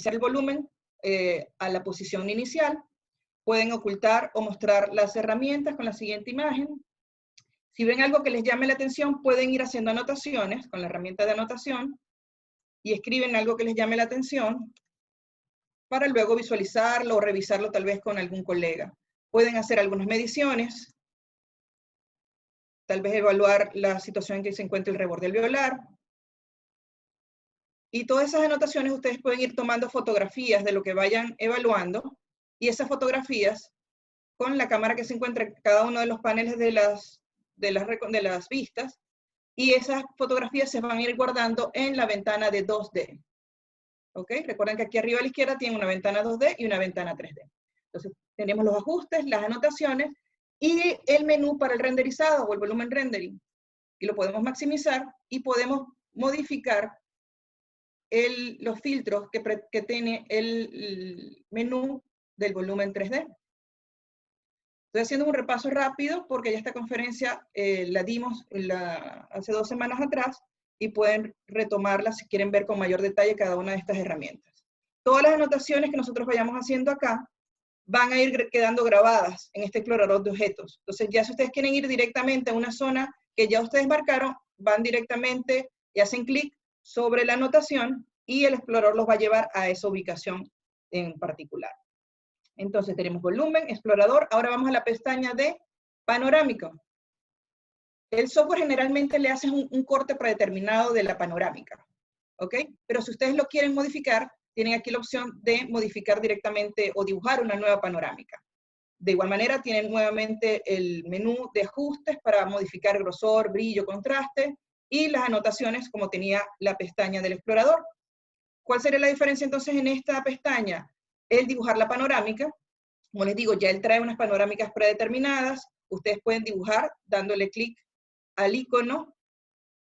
el volumen a la posición inicial. Pueden ocultar o mostrar las herramientas con la siguiente imagen. Si ven algo que les llame la atención, pueden ir haciendo anotaciones con la herramienta de anotación y escriben algo que les llame la atención para luego visualizarlo o revisarlo tal vez con algún colega. Pueden hacer algunas mediciones, tal vez evaluar la situación en que se encuentra el reborde alveolar. Y todas esas anotaciones ustedes pueden ir tomando fotografías de lo que vayan evaluando, y esas fotografías con la cámara que se encuentra en cada uno de los paneles de las vistas, y esas fotografías se van a ir guardando en la ventana de 2D. ¿Ok? Recuerden que aquí arriba a la izquierda tiene una ventana 2D y una ventana 3D. Entonces tenemos los ajustes, las anotaciones y el menú para el renderizado o el volumen rendering. Y lo podemos maximizar y podemos modificar los filtros que tiene el menú del volumen 3D. Estoy haciendo un repaso rápido porque ya esta conferencia la dimos hace 2 semanas atrás y pueden retomarla si quieren ver con mayor detalle cada una de estas herramientas. Todas las anotaciones que nosotros vayamos haciendo acá van a ir quedando grabadas en este explorador de objetos. Entonces ya si ustedes quieren ir directamente a una zona que ya ustedes marcaron, van directamente y hacen clic sobre la anotación y el explorador los va a llevar a esa ubicación en particular. Entonces tenemos volumen, explorador. Ahora vamos a la pestaña de panorámica. El software generalmente le hace un corte predeterminado de la panorámica, ¿ok? Pero si ustedes lo quieren modificar, tienen aquí la opción de modificar directamente o dibujar una nueva panorámica. De igual manera, tienen nuevamente el menú de ajustes para modificar grosor, brillo, contraste, y las anotaciones como tenía la pestaña del explorador. ¿Cuál sería la diferencia entonces en esta pestaña? El dibujar la panorámica. Como les digo, ya él trae unas panorámicas predeterminadas. Ustedes pueden dibujar dándole clic al icono.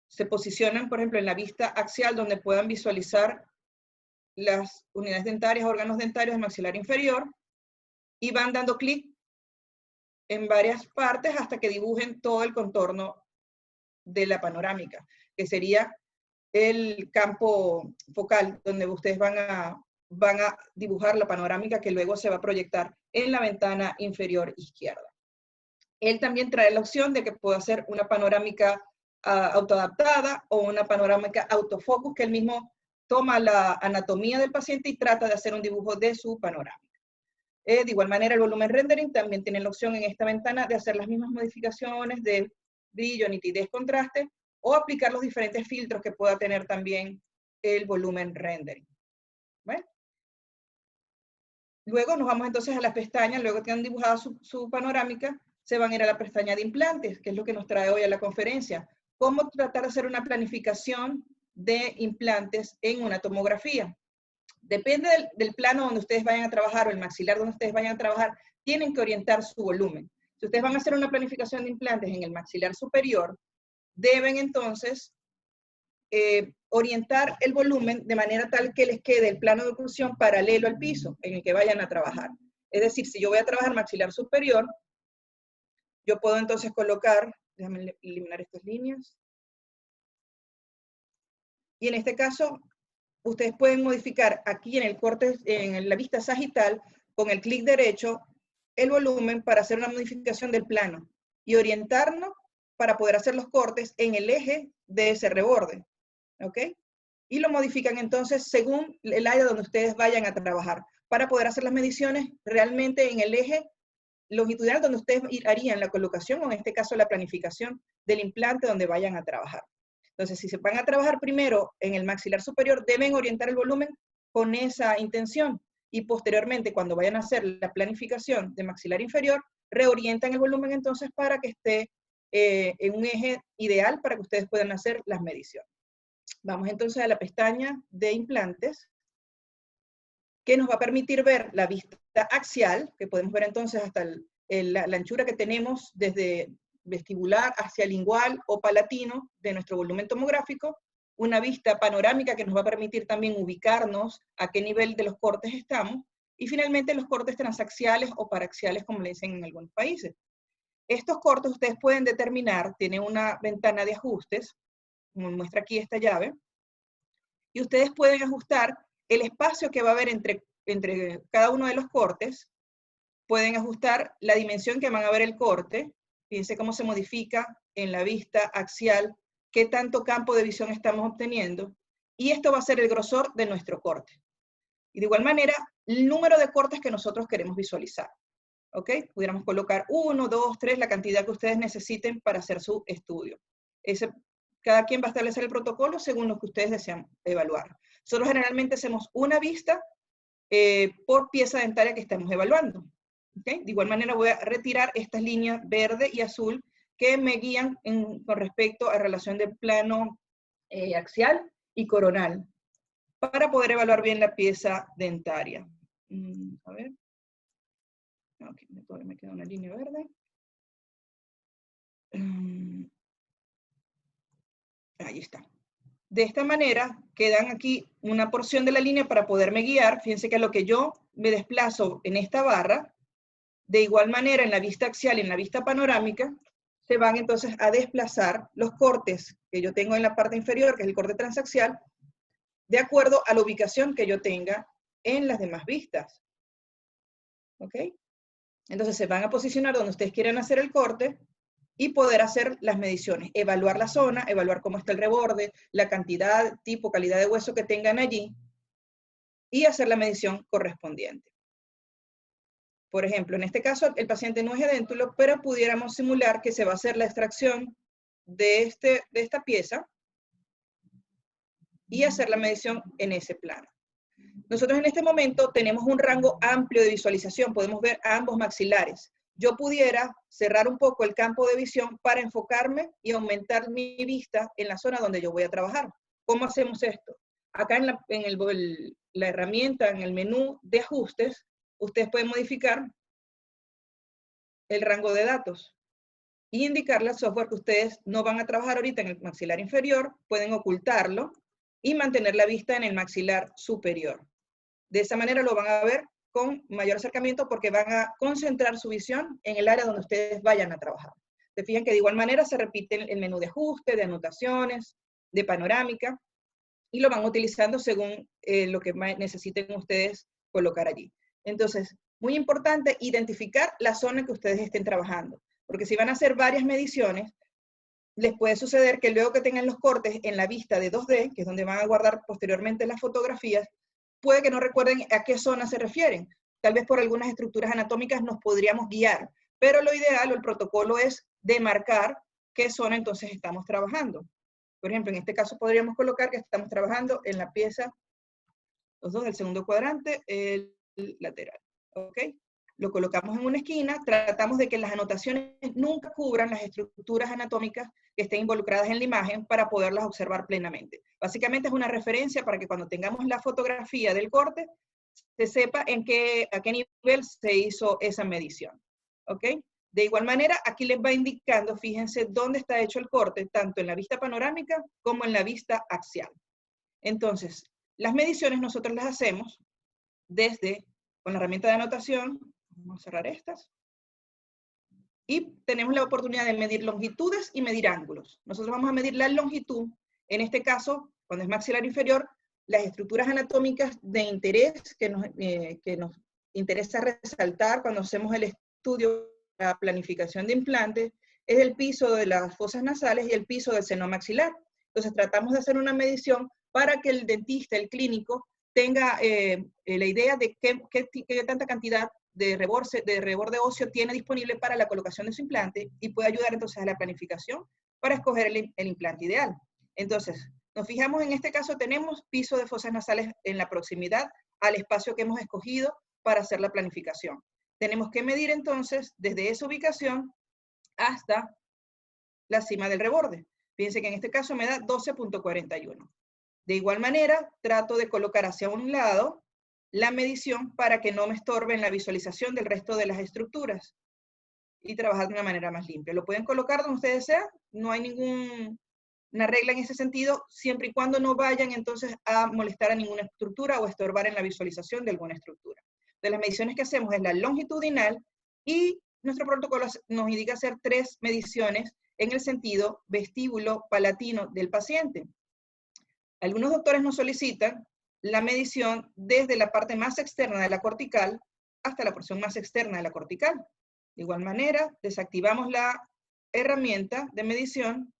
Se posicionan, por ejemplo, en la vista axial donde puedan visualizar las unidades dentarias, órganos dentarios del maxilar inferior, y van dando clic en varias partes hasta que dibujen todo el contorno de la panorámica, que sería el campo focal donde ustedes van a dibujar la panorámica que luego se va a proyectar en la ventana inferior izquierda. Él también trae la opción de que pueda hacer una panorámica autoadaptada o una panorámica autofocus, que él mismo toma la anatomía del paciente y trata de hacer un dibujo de su panorámica. De igual manera, el volumen rendering también tiene la opción en esta ventana de hacer las mismas modificaciones de brillo, nitidez, contraste, o aplicar los diferentes filtros que pueda tener también el volumen rendering. ¿Ven? Luego nos vamos entonces a las pestañas, luego que han dibujado su panorámica, se van a ir a la pestaña de implantes, que es lo que nos trae hoy a la conferencia. Cómo tratar de hacer una planificación de implantes en una tomografía. Depende del plano donde ustedes vayan a trabajar o el maxilar donde ustedes vayan a trabajar, tienen que orientar su volumen. Si ustedes van a hacer una planificación de implantes en el maxilar superior, deben entonces orientar el volumen de manera tal que les quede el plano de oclusión paralelo al piso en el que vayan a trabajar. Es decir, si yo voy a trabajar maxilar superior, yo puedo entonces colocar, déjame eliminar estas líneas, y en este caso, ustedes pueden modificar aquí en el corte, en la vista sagital, con el clic derecho, el volumen para hacer una modificación del plano y orientarnos para poder hacer los cortes en el eje de ese reborde. ¿Ok? Y lo modifican entonces según el área donde ustedes vayan a trabajar, para poder hacer las mediciones realmente en el eje longitudinal donde ustedes harían la colocación, o en este caso la planificación del implante donde vayan a trabajar. Entonces, si se van a trabajar primero en el maxilar superior, deben orientar el volumen con esa intención, y posteriormente, cuando vayan a hacer la planificación de maxilar inferior, reorientan el volumen entonces para que esté en un eje ideal para que ustedes puedan hacer las mediciones. Vamos entonces a la pestaña de implantes, que nos va a permitir ver la vista axial, que podemos ver entonces hasta la anchura que tenemos desde vestibular hacia lingual o palatino de nuestro volumen tomográfico, una vista panorámica que nos va a permitir también ubicarnos a qué nivel de los cortes estamos, y finalmente los cortes transaxiales o paraxiales, como le dicen en algunos países. Estos cortes ustedes pueden determinar, tiene una ventana de ajustes, como muestra aquí esta llave, y ustedes pueden ajustar el espacio que va a haber entre cada uno de los cortes. Pueden ajustar la dimensión que van a ver el corte. Fíjense cómo se modifica en la vista axial, qué tanto campo de visión estamos obteniendo. Y esto va a ser el grosor de nuestro corte. Y de igual manera, el número de cortes que nosotros queremos visualizar. ¿Ok? Pudiéramos colocar 1, 2, 3, la cantidad que ustedes necesiten para hacer su estudio. Cada quien va a establecer el protocolo según lo que ustedes desean evaluar. Nosotros generalmente hacemos una vista por pieza dentaria que estamos evaluando. ¿Okay? De igual manera voy a retirar estas líneas verde y azul que me guían con respecto a relación del plano axial y coronal para poder evaluar bien la pieza dentaria. A ver. Okay, todavía me queda una línea verde. Ahí está. De esta manera quedan aquí una porción de la línea para poderme guiar. Fíjense que a lo que yo me desplazo en esta barra, de igual manera en la vista axial y en la vista panorámica, se van entonces a desplazar los cortes que yo tengo en la parte inferior, que es el corte transaxial, de acuerdo a la ubicación que yo tenga en las demás vistas. ¿Ok? Entonces se van a posicionar donde ustedes quieran hacer el corte y poder hacer las mediciones, evaluar la zona, evaluar cómo está el reborde, la cantidad, tipo, calidad de hueso que tengan allí y hacer la medición correspondiente. Por ejemplo, en este caso el paciente no es edéntulo, pero pudiéramos simular que se va a hacer la extracción de esta pieza y hacer la medición en ese plano. Nosotros en este momento tenemos un rango amplio de visualización, podemos ver ambos maxilares. Yo pudiera cerrar un poco el campo de visión para enfocarme y aumentar mi vista en la zona donde yo voy a trabajar. ¿Cómo hacemos esto? Acá en la herramienta, en el menú de ajustes, ustedes pueden modificar el rango de datos y indicarle al software que ustedes no van a trabajar ahorita en el maxilar inferior, pueden ocultarlo y mantener la vista en el maxilar superior. De esa manera lo van a ver con mayor acercamiento porque van a concentrar su visión en el área donde ustedes vayan a trabajar. Se fijan que de igual manera se repite el menú de ajuste, de anotaciones, de panorámica, y lo van utilizando según lo que necesiten ustedes colocar allí. Entonces, muy importante identificar la zona que ustedes estén trabajando, porque si van a hacer varias mediciones, les puede suceder que luego que tengan los cortes en la vista de 2D, que es donde van a guardar posteriormente las fotografías, puede que no recuerden a qué zona se refieren. Tal vez por algunas estructuras anatómicas nos podríamos guiar, pero lo ideal o el protocolo es demarcar qué zona entonces estamos trabajando. Por ejemplo, en este caso podríamos colocar que estamos trabajando en la pieza, los dos del segundo cuadrante, el lateral. ¿Ok? Lo colocamos en una esquina, tratamos de que las anotaciones nunca cubran las estructuras anatómicas que estén involucradas en la imagen para poderlas observar plenamente. Básicamente es una referencia para que cuando tengamos la fotografía del corte, se sepa a qué nivel se hizo esa medición. ¿Ok? De igual manera, aquí les va indicando, fíjense, dónde está hecho el corte, tanto en la vista panorámica como en la vista axial. Entonces, las mediciones nosotros las hacemos con la herramienta de anotación. Vamos a cerrar estas. Y tenemos la oportunidad de medir longitudes y medir ángulos. Nosotros vamos a medir la longitud, en este caso, cuando es maxilar inferior, las estructuras anatómicas de interés que nos interesa resaltar cuando hacemos el estudio de la planificación de implantes, es el piso de las fosas nasales y el piso del seno maxilar. Entonces tratamos de hacer una medición para que el dentista, el clínico, tenga la idea de qué tanta cantidad de reborde óseo tiene disponible para la colocación de su implante y puede ayudar entonces a la planificación para escoger el implante ideal. Entonces, nos fijamos en este caso, tenemos piso de fosas nasales en la proximidad al espacio que hemos escogido para hacer la planificación. Tenemos que medir entonces desde esa ubicación hasta la cima del reborde. Fíjense que en este caso me da 12.41. De igual manera, trato de colocar hacia un lado la medición para que no me estorbe en la visualización del resto de las estructuras y trabajar de una manera más limpia. Lo pueden colocar donde ustedes desean, no hay ninguna regla en ese sentido, siempre y cuando no vayan entonces a molestar a ninguna estructura o estorbar en la visualización de alguna estructura. De las mediciones que hacemos es la longitudinal y nuestro protocolo nos indica hacer 3 mediciones en el sentido vestíbulo palatino del paciente. Algunos doctores nos solicitan la medición desde la parte más externa de la cortical hasta la porción más externa de la cortical. De igual manera, desactivamos la herramienta de medición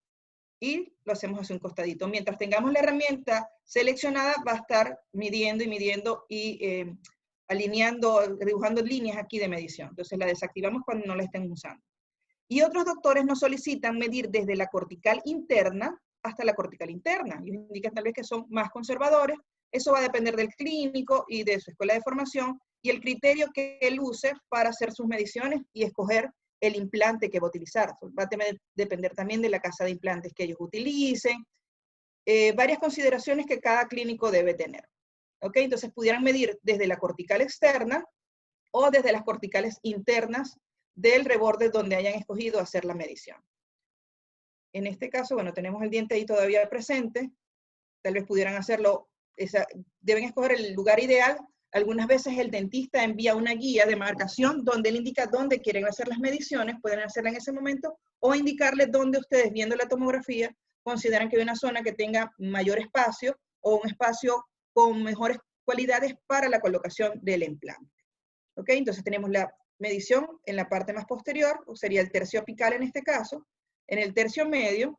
y lo hacemos hacia un costadito. Mientras tengamos la herramienta seleccionada, va a estar midiendo y midiendo y alineando, dibujando líneas aquí de medición. Entonces la desactivamos cuando no la estén usando. Y otros doctores nos solicitan medir desde la cortical interna hasta la cortical interna. Ellos indican tal vez que son más conservadores. Eso va a depender del clínico y de su escuela de formación y el criterio que él use para hacer sus mediciones y escoger el implante que va a utilizar. Va a depender también de la casa de implantes que ellos utilicen. Varias consideraciones que cada clínico debe tener. ¿Ok? Entonces pudieran medir desde la cortical externa o desde las corticales internas del reborde donde hayan escogido hacer la medición. En este caso, bueno, tenemos el diente ahí todavía presente. Tal vez pudieran hacerlo, deben escoger el lugar ideal. Algunas veces el dentista envía una guía de marcación donde él indica dónde quieren hacer las mediciones, pueden hacerla en ese momento, o indicarles dónde ustedes, viendo la tomografía, consideran que hay una zona que tenga mayor espacio o un espacio con mejores cualidades para la colocación del implante. ¿Ok? Entonces tenemos la medición en la parte más posterior, o sería el tercio apical en este caso, en el tercio medio,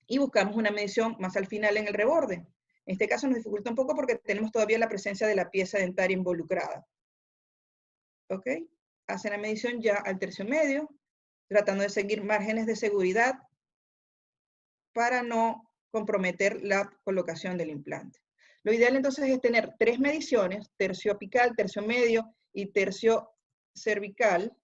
y buscamos una medición más al final en el reborde. En este caso nos dificulta un poco porque tenemos todavía la presencia de la pieza dentaria involucrada. ¿Ok? Hacen la medición ya al tercio medio, tratando de seguir márgenes de seguridad para no comprometer la colocación del implante. Lo ideal entonces es tener 3 mediciones, tercio apical, tercio medio y tercio cervical,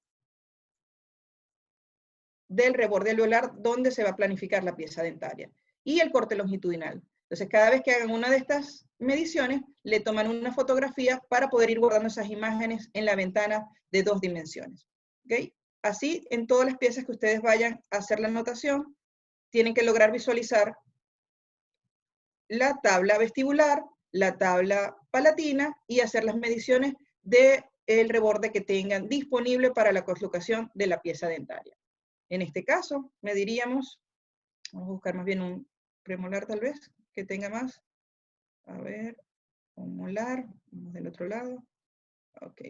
del reborde alveolar donde se va a planificar la pieza dentaria. Y el corte longitudinal. Entonces, cada vez que hagan una de estas mediciones, le toman una fotografía para poder ir guardando esas imágenes en la ventana de 2 dimensiones. ¿Okay? Así, en todas las piezas que ustedes vayan a hacer la anotación, tienen que lograr visualizar la tabla vestibular, la tabla palatina y hacer las mediciones del reborde que tengan disponible para la colocación de la pieza dentaria. En este caso, mediríamos, vamos a buscar más bien un premolar tal vez, que tenga más. A ver, un molar, vamos del otro lado. Ok,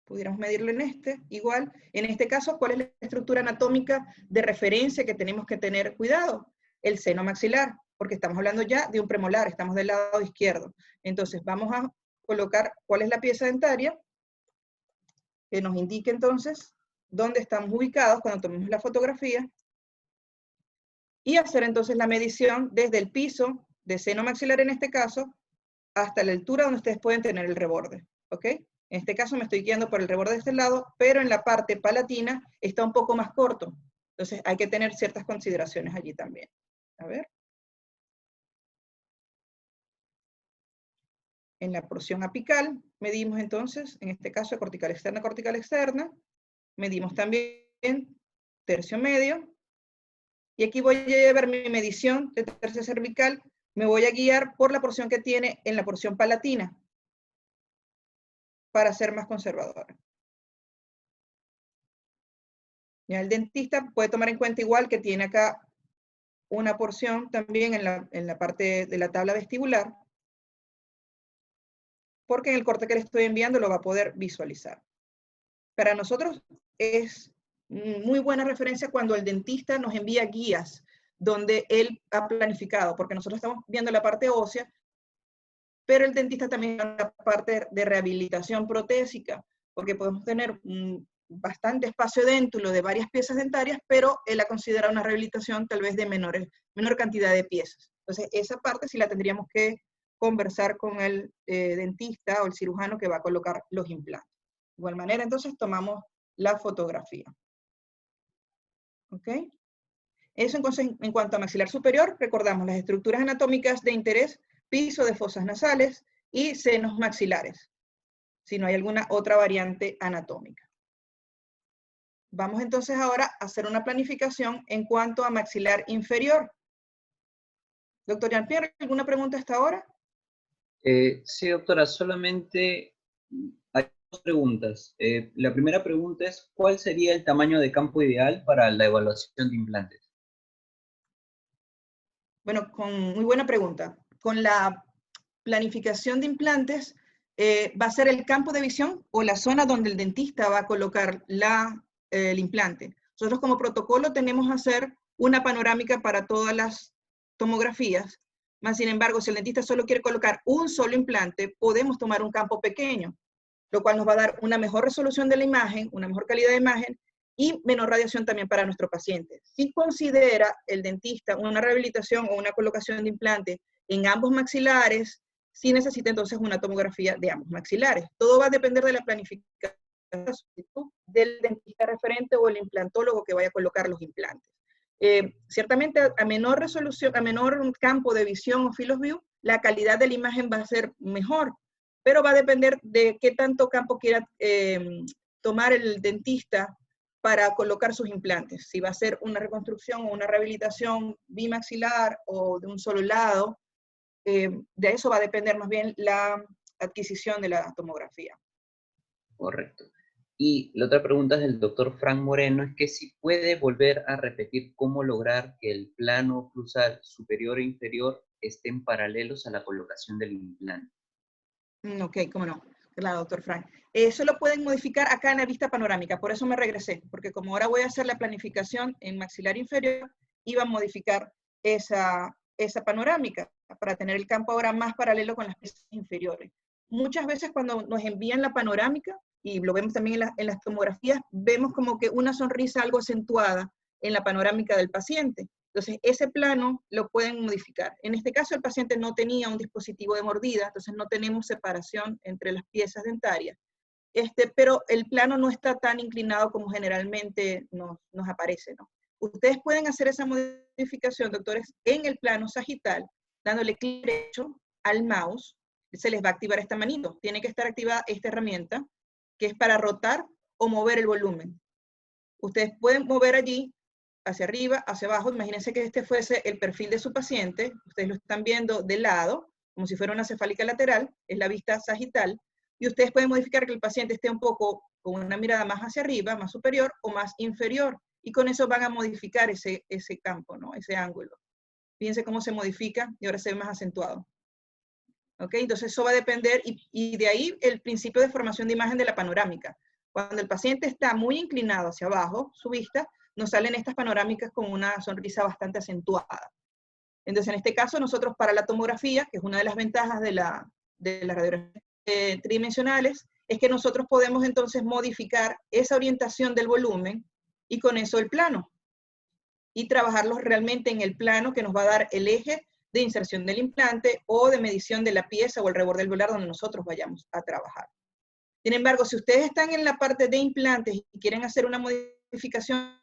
pudiéramos medirlo en este, igual. En este caso, ¿cuál es la estructura anatómica de referencia que tenemos que tener cuidado? El seno maxilar, porque estamos hablando ya de un premolar, estamos del lado izquierdo. Entonces, vamos a colocar cuál es la pieza dentaria, que nos indique entonces dónde estamos ubicados cuando tomemos la fotografía, y hacer entonces la medición desde el piso de seno maxilar en este caso, hasta la altura donde ustedes pueden tener el reborde, ¿ok? En este caso me estoy guiando por el reborde de este lado, pero en la parte palatina está un poco más corto, entonces hay que tener ciertas consideraciones allí también. A ver. En la porción apical medimos entonces, en este caso cortical externa, medimos también tercio medio, y aquí voy a llevar mi medición de tercio cervical, me voy a guiar por la porción que tiene en la porción palatina, para ser más conservadora. Ya el dentista puede tomar en cuenta igual que tiene acá una porción también en la parte de la tabla vestibular, porque en el corte que le estoy enviando lo va a poder visualizar. Para nosotros es muy buena referencia cuando el dentista nos envía guías donde él ha planificado, porque nosotros estamos viendo la parte ósea, pero el dentista también la parte de rehabilitación protésica, porque podemos tener bastante espacio déntulo de varias piezas dentarias, pero él ha considerado una rehabilitación tal vez de menor cantidad de piezas. Entonces, esa parte sí la tendríamos que conversar con el dentista o el cirujano que va a colocar los implantes. De igual manera, entonces, tomamos la fotografía. ¿Ok? Eso en cuanto a maxilar superior, recordamos las estructuras anatómicas de interés, piso de fosas nasales y senos maxilares, si no hay alguna otra variante anatómica. Vamos entonces ahora a hacer una planificación en cuanto a maxilar inferior. Doctor Jean-Pierre, ¿alguna pregunta hasta ahora? Sí, doctora, solamente hay 2 preguntas. La primera pregunta es, ¿cuál sería el tamaño de campo ideal para la evaluación de implantes? Bueno, muy buena pregunta. Con la planificación de implantes va a ser el campo de visión o la zona donde el dentista va a colocar el implante. Nosotros como protocolo tenemos que hacer una panorámica para todas las tomografías, más sin embargo, si el dentista solo quiere colocar un solo implante, podemos tomar un campo pequeño, lo cual nos va a dar una mejor resolución de la imagen, una mejor calidad de imagen y menor radiación también para nuestro paciente. Si considera el dentista una rehabilitación o una colocación de implante en ambos maxilares, sí necesita entonces una tomografía de ambos maxilares. Todo va a depender de la planificación del dentista referente o el implantólogo que vaya a colocar los implantes. Ciertamente a menor resolución, a menor campo de visión o field of view, la calidad de la imagen va a ser mejor, pero va a depender de qué tanto campo quiera tomar el dentista para colocar sus implantes. Si va a ser una reconstrucción o una rehabilitación bimaxilar o de un solo lado, de eso va a depender más bien la adquisición de la tomografía. Correcto. Y la otra pregunta es del doctor Frank Moreno, es que si puede volver a repetir cómo lograr que el plano oclusal superior e inferior estén paralelos a la colocación del implante. Ok, cómo no. Claro, doctor Frank. Eso lo pueden modificar acá en la vista panorámica, por eso me regresé, porque como ahora voy a hacer la planificación en maxilar inferior, iba a modificar esa panorámica para tener el campo ahora más paralelo con las piezas inferiores. Muchas veces cuando nos envían la panorámica, y lo vemos también en las tomografías, vemos como que una sonrisa algo acentuada en la panorámica del paciente. Entonces, ese plano lo pueden modificar. En este caso, el paciente no tenía un dispositivo de mordida, entonces no tenemos separación entre las piezas dentarias. Pero el plano no está tan inclinado como generalmente nos aparece, ¿no? Ustedes pueden hacer esa modificación, doctores, en el plano sagital, dándole clic derecho al mouse, se les va a activar esta manito. Tiene que estar activada esta herramienta, que es para rotar o mover el volumen. Ustedes pueden mover allí, hacia arriba, hacia abajo. Imagínense que este fuese el perfil de su paciente. Ustedes lo están viendo de lado, como si fuera una cefálica lateral, es la vista sagital. Y ustedes pueden modificar que el paciente esté un poco con una mirada más hacia arriba, más superior o más inferior. Y con eso van a modificar ese campo, ¿no? Ese ángulo. Fíjense cómo se modifica y ahora se ve más acentuado. ¿Ok? Entonces eso va a depender y de ahí el principio de formación de imagen de la panorámica. Cuando el paciente está muy inclinado hacia abajo, su vista, nos salen estas panorámicas con una sonrisa bastante acentuada. Entonces, en este caso, nosotros para la tomografía, que es una de las ventajas de las radiografías tridimensionales, es que nosotros podemos entonces modificar esa orientación del volumen y con eso el plano. Y trabajarlos realmente en el plano que nos va a dar el eje de inserción del implante o de medición de la pieza o el reborde alveolar donde nosotros vayamos a trabajar. Sin embargo, si ustedes están en la parte de implantes y quieren hacer una modificación,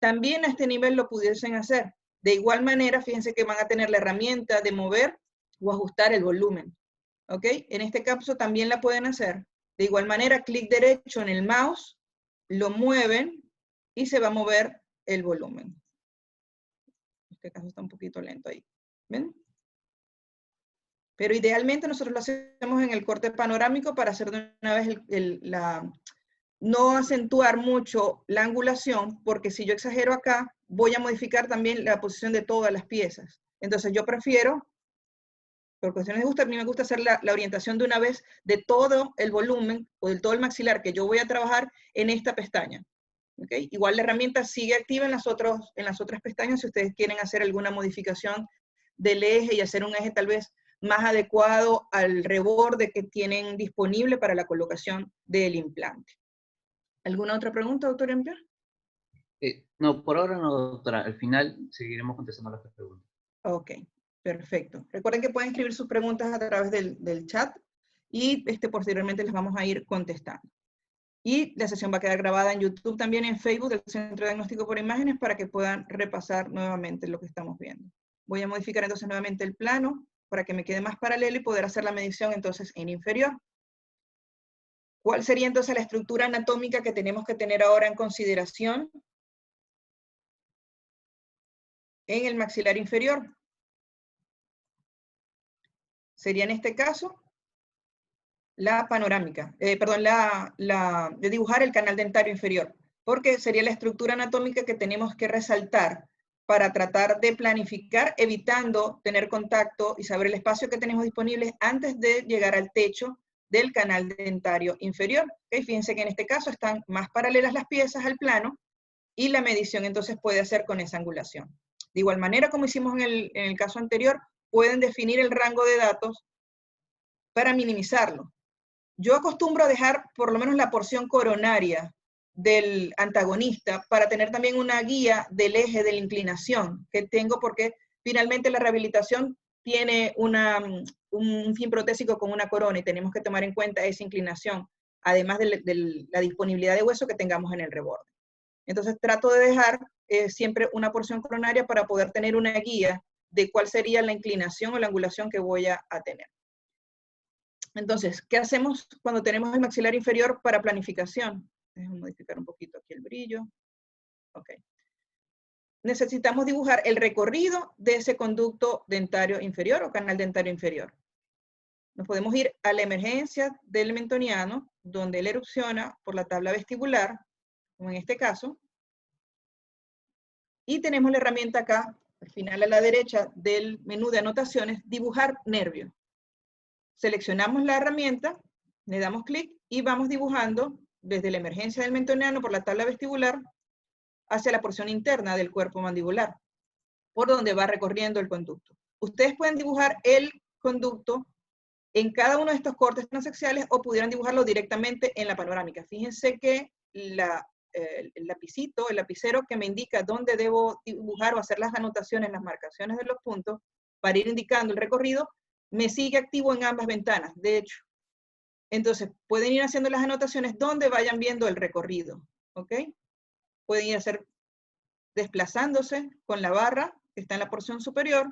también a este nivel lo pudiesen hacer. De igual manera, fíjense que van a tener la herramienta de mover o ajustar el volumen. ¿Ok? En este caso también la pueden hacer. De igual manera, clic derecho en el mouse, lo mueven y se va a mover el volumen. En este caso está un poquito lento ahí. ¿Ven? Pero idealmente nosotros lo hacemos en el corte panorámico para hacer de una vez no acentuar mucho la angulación, porque si yo exagero acá, voy a modificar también la posición de todas las piezas. Entonces yo prefiero, por cuestiones de gusto, a mí me gusta hacer la orientación de una vez de todo el volumen o de todo el maxilar que yo voy a trabajar en esta pestaña. ¿Okay? Igual la herramienta sigue activa en las otras pestañas si ustedes quieren hacer alguna modificación del eje y hacer un eje tal vez más adecuado al reborde que tienen disponible para la colocación del implante. ¿Alguna otra pregunta, doctor Empler? No, por ahora no, doctora. Al final seguiremos contestando las preguntas. Ok, perfecto. Recuerden que pueden escribir sus preguntas a través del chat y posteriormente les vamos a ir contestando. Y la sesión va a quedar grabada en YouTube, también en Facebook del Centro de Diagnóstico por Imágenes para que puedan repasar nuevamente lo que estamos viendo. Voy a modificar entonces nuevamente el plano para que me quede más paralelo y poder hacer la medición entonces en inferior. ¿Cuál sería entonces la estructura anatómica que tenemos que tener ahora en consideración en el maxilar inferior? Sería en este caso la panorámica, de dibujar el canal dentario inferior, porque sería la estructura anatómica que tenemos que resaltar para tratar de planificar, evitando tener contacto y saber el espacio que tenemos disponible antes de llegar al techo del canal dentario inferior. ¿Okay? Fíjense que en este caso están más paralelas las piezas al plano y la medición entonces puede hacer con esa angulación. De igual manera, como hicimos en el caso anterior, pueden definir el rango de datos para minimizarlo. Yo acostumbro a dejar por lo menos la porción coronaria del antagonista para tener también una guía del eje de la inclinación que tengo, porque finalmente la rehabilitación tiene un fin protésico con una corona y tenemos que tomar en cuenta esa inclinación, además de la disponibilidad de hueso que tengamos en el reborde. Entonces trato de dejar siempre una porción coronaria para poder tener una guía de cuál sería la inclinación o la angulación que voy a tener. Entonces, ¿qué hacemos cuando tenemos el maxilar inferior para planificación? Déjenme modificar un poquito aquí el brillo. Ok. Necesitamos dibujar el recorrido de ese conducto dentario inferior o canal dentario inferior. Nos podemos ir a la emergencia del mentoniano, donde él erupciona por la tabla vestibular, como en este caso. Y tenemos la herramienta acá, al final a la derecha del menú de anotaciones, dibujar nervio. Seleccionamos la herramienta, le damos clic y vamos dibujando desde la emergencia del mentoniano por la tabla vestibular hacia la porción interna del cuerpo mandibular, por donde va recorriendo el conducto. Ustedes pueden dibujar el conducto en cada uno de estos cortes transaxiales o pudieran dibujarlo directamente en la panorámica. Fíjense que el lapicito, el lapicero que me indica dónde debo dibujar o hacer las anotaciones, las marcaciones de los puntos, para ir indicando el recorrido, me sigue activo en ambas ventanas, de hecho. Entonces, pueden ir haciendo las anotaciones donde vayan viendo el recorrido, ¿ok? Pueden ir a hacer desplazándose con la barra que está en la porción superior,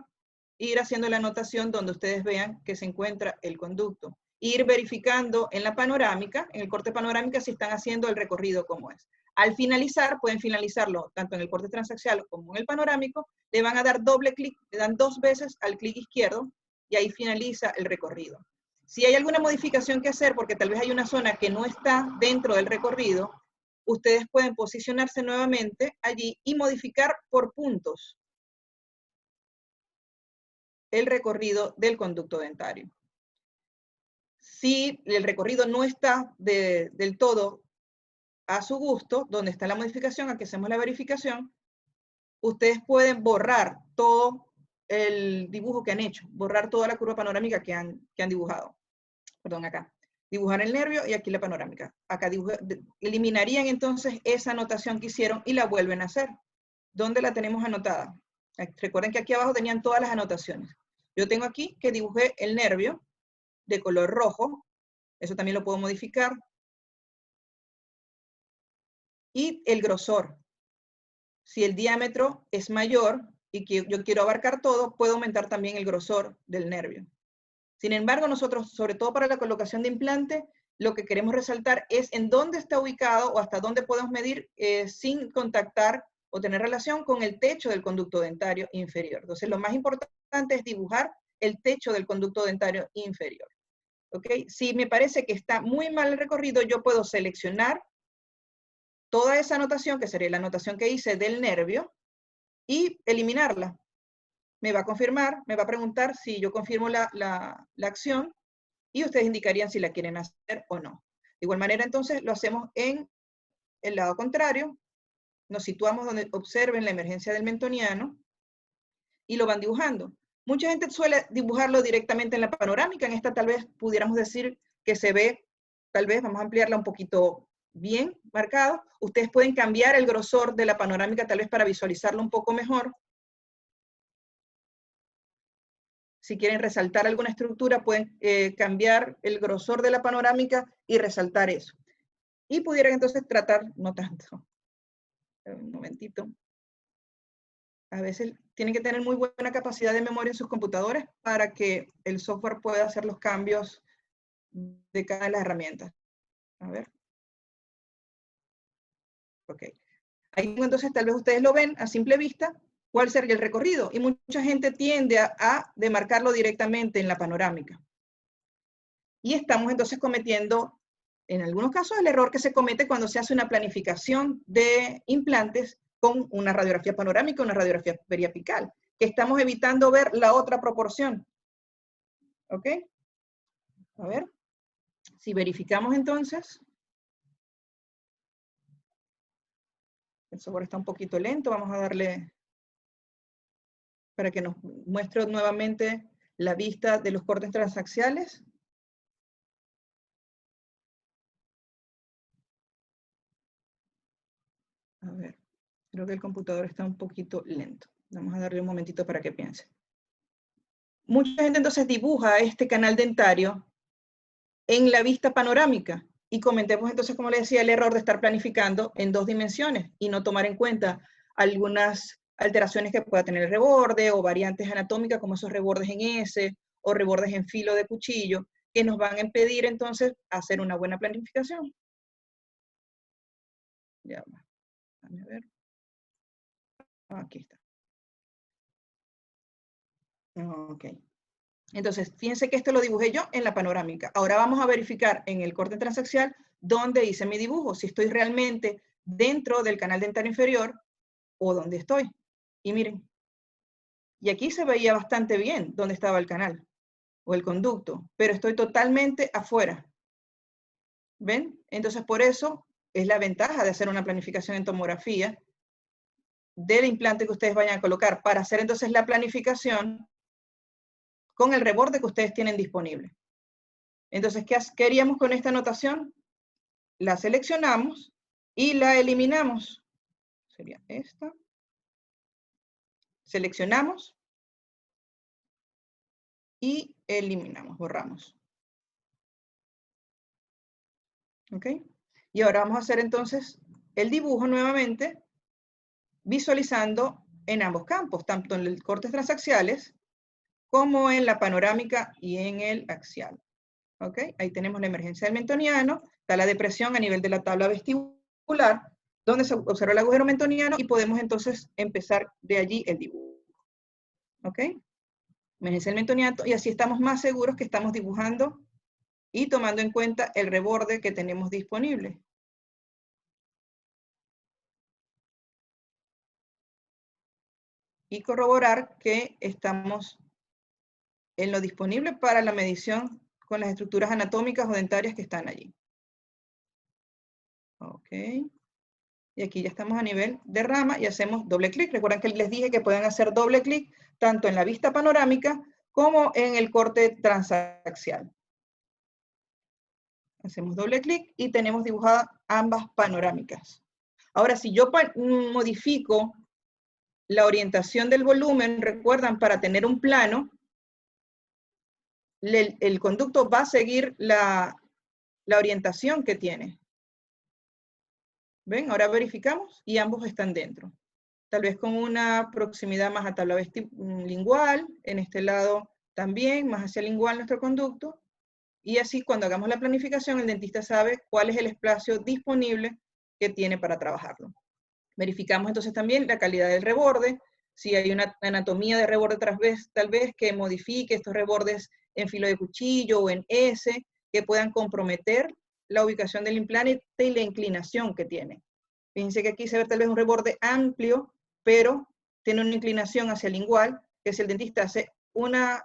ir haciendo la anotación donde ustedes vean que se encuentra el conducto. Ir verificando en la panorámica, en el corte panorámica, si están haciendo el recorrido como es. Al finalizar, pueden finalizarlo tanto en el corte transaxial como en el panorámico, le van a dar doble clic, le dan 2 veces al clic izquierdo y ahí finaliza el recorrido. Si hay alguna modificación que hacer, porque tal vez hay una zona que no está dentro del recorrido, ustedes pueden posicionarse nuevamente allí y modificar por puntos el recorrido del conducto dentario. Si el recorrido no está del todo a su gusto, donde está la modificación, aquí hacemos la verificación, ustedes pueden borrar todo el dibujo que han hecho, borrar toda la curva panorámica que han dibujado. Perdón, acá. Dibujar el nervio y aquí la panorámica. Acá eliminarían entonces esa anotación que hicieron y la vuelven a hacer. ¿Dónde la tenemos anotada? Recuerden que aquí abajo tenían todas las anotaciones. Yo tengo aquí que dibujé el nervio de color rojo. Eso también lo puedo modificar. Y el grosor. Si el diámetro es mayor y que yo quiero abarcar todo, puedo aumentar también el grosor del nervio. Sin embargo, nosotros, sobre todo para la colocación de implante, lo que queremos resaltar es en dónde está ubicado o hasta dónde podemos medir sin contactar o tener relación con el techo del conducto dentario inferior. Entonces, lo más importante es dibujar el techo del conducto dentario inferior. ¿Ok? Si me parece que está muy mal el recorrido, yo puedo seleccionar toda esa anotación, que sería la anotación que hice del nervio, y eliminarla. Me va a confirmar, me va a preguntar si yo confirmo la acción y ustedes indicarían si la quieren hacer o no. De igual manera, entonces, lo hacemos en el lado contrario. Nos situamos donde observen la emergencia del mentoniano y lo van dibujando. Mucha gente suele dibujarlo directamente en la panorámica. En esta tal vez pudiéramos decir que se ve, tal vez vamos a ampliarla un poquito bien marcado. Ustedes pueden cambiar el grosor de la panorámica tal vez para visualizarlo un poco mejor. Si quieren resaltar alguna estructura, pueden cambiar el grosor de la panorámica y resaltar eso. Y pudieran entonces tratar, no tanto, un momentito. A veces tienen que tener muy buena capacidad de memoria en sus computadores para que el software pueda hacer los cambios de cada de las herramientas. A ver. Ok. Ahí entonces tal vez ustedes lo ven a simple vista, cuál sería el recorrido. Y mucha gente tiende a demarcarlo directamente en la panorámica. Y estamos entonces cometiendo, en algunos casos, el error que se comete cuando se hace una planificación de implantes con una radiografía panorámica, una radiografía periapical, que estamos evitando ver la otra proporción. ¿Ok? A ver, si verificamos entonces, el software está un poquito lento, vamos a darle para que nos muestre nuevamente la vista de los cortes transaxiales. A ver, creo que el computador está un poquito lento. Vamos a darle un momentito para que piense. Mucha gente entonces dibuja este canal dentario en la vista panorámica. Y comentemos entonces, como le decía, el error de estar planificando en 2 dimensiones y no tomar en cuenta algunas alteraciones que pueda tener el reborde o variantes anatómicas como esos rebordes en S o rebordes en filo de cuchillo que nos van a impedir entonces hacer una buena planificación. Ya va. Déjame ver. Aquí está. Ok. Entonces, fíjense que esto lo dibujé yo en la panorámica. Ahora vamos a verificar en el corte transaxial dónde hice mi dibujo, si estoy realmente dentro del canal dentario inferior o dónde estoy. Y miren, y aquí se veía bastante bien dónde estaba el canal o el conducto, pero estoy totalmente afuera. ¿Ven? Entonces, por eso es la ventaja de hacer una planificación en tomografía del implante que ustedes vayan a colocar para hacer entonces la planificación con el reborde que ustedes tienen disponible. Entonces, ¿qué haríamos con esta anotación? La seleccionamos y la eliminamos. Sería esta. Seleccionamos y eliminamos, borramos. ¿Ok? Y ahora vamos a hacer entonces el dibujo nuevamente, visualizando en ambos campos, tanto en los cortes transaxiales como en la panorámica y en el axial. ¿Ok? Ahí tenemos la emergencia del mentoniano, está la depresión a nivel de la tabla vestibular, donde se observa el agujero mentoniano y podemos entonces empezar de allí el dibujo. ¿Ok? Emergencia del mentoniano, y así estamos más seguros que estamos dibujando y tomando en cuenta el reborde que tenemos disponible. Y corroborar que estamos en lo disponible para la medición con las estructuras anatómicas o dentarias que están allí. Ok. Y aquí ya estamos a nivel de rama y hacemos doble clic. Recuerden que les dije que pueden hacer doble clic tanto en la vista panorámica como en el corte transaxial. Hacemos doble clic y tenemos dibujadas ambas panorámicas. Ahora, si yo modifico la orientación del volumen, recuerdan, para tener un plano, el conducto va a seguir la orientación que tiene. ¿Ven? Ahora verificamos y ambos están dentro. Tal vez con una proximidad más a tabla lingual, en este lado también, más hacia lingual nuestro conducto, y así cuando hagamos la planificación, el dentista sabe cuál es el espacio disponible que tiene para trabajarlo. Verificamos entonces también la calidad del reborde, si hay una anatomía de reborde tal vez que modifique estos rebordes en filo de cuchillo o en S, que puedan comprometer la ubicación del implante y la inclinación que tiene. Fíjense que aquí se ve tal vez un reborde amplio, pero tiene una inclinación hacia el lingual, que si el dentista hace una